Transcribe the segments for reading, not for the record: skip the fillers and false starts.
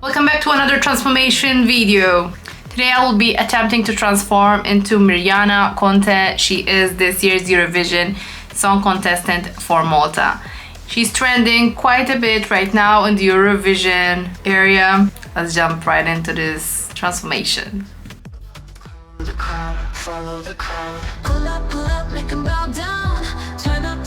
Welcome back to another transformation video. Today I will be attempting to transform into Miriana Conte. She is this year's Eurovision song contestant for Malta. She's trending quite a bit right now in the Eurovision area. Let's jump right into this transformation. The crowd, follow the crowd. Pull up, make 'em bow down. Turn up,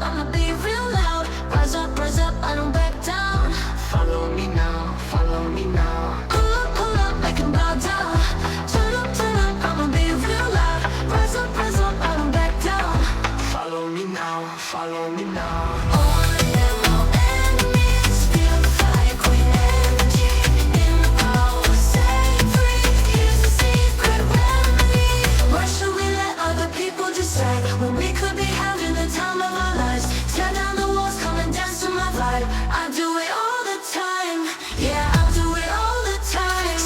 I'ma be real loud. Rise up, I don't back down. Follow me now, follow me now. Pull up, make 'em bow down. Turn up, I'ma be real loud. Rise up, I don't back down. Follow me now, follow me now. When we could be having the time of our lives, tear down the walls, come and dance to my vibe. I do it all the time, yeah, I do it all the time.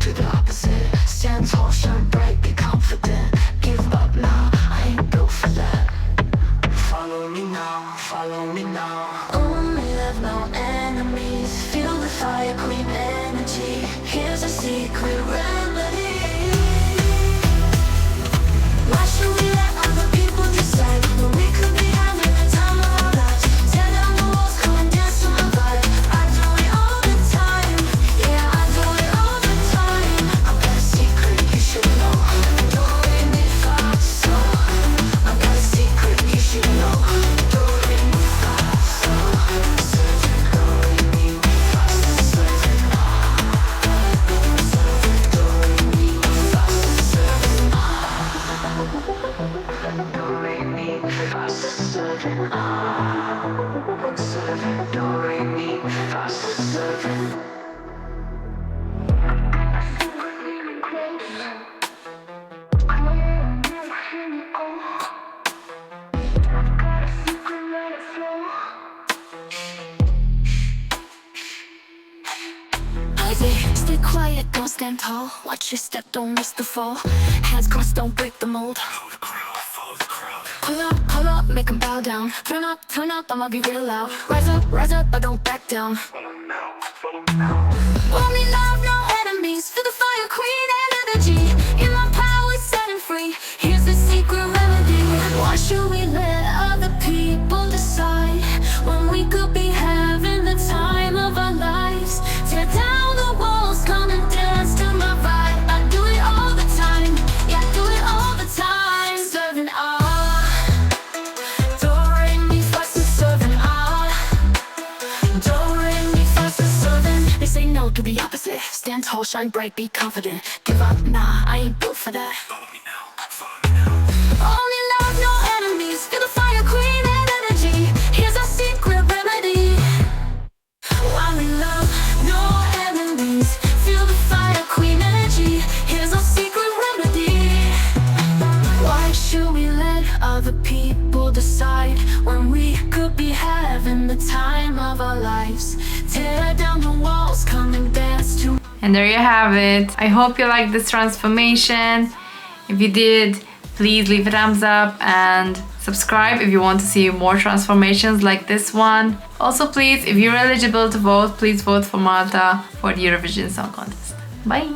To the opposite, stand tall, shine bright, be confident. Give up now, I ain't built for that. Follow me now, follow me now. No enemies, feel the fire, queen energy. Here's a secret remedy. Why should we let other people decide when we could be having the time of our lives? Tear down the walls, come and dance to my vibe. I do it all the time, yeah, I do it all the time. I've got a secret you should know. Do re mi fa so. I've got a secret you should know. Do re mi fa so. Stay quiet, don't stand tall. Watch your step, don't miss the fall. Hands crossed, don't break the mold. Follow the crowd, follow the crowd. Pull up, make 'em bow down. Turn up, I'ma be real loud. Rise up, I don't back down. Follow me now, follow me now. Only love, no enemies. Feel the fire, queen energy. In my power, setting free. Here's the secret remedy. Why should we let other people decide when we could be having the time of our lives? Tear down the walls, come and dance to my vibe. I do it all the time, yeah, I do it all the time. Serving do re mi fa so, serving do re mi fa so, serving. They say no to the opposite. Stand tall, shine bright, be confident. Give up, nah, I ain't built for that. Follow me now, follow me now. Only love, no enemies. Feel the fire, queen energy. Here's our secret remedy. While we love, no enemies. Feel the fire, queen energy. Here's our secret remedy. Why should we let other people decide when we could be having the time of our lives? Tear down the walls, come and dance to. And there you have it. I hope you liked this transformation. If you did, please leave a thumbs up and subscribe if you want to see more transformations like this one. Also, please, if you're eligible to vote, please vote for Malta for the Eurovision Song Contest. Bye!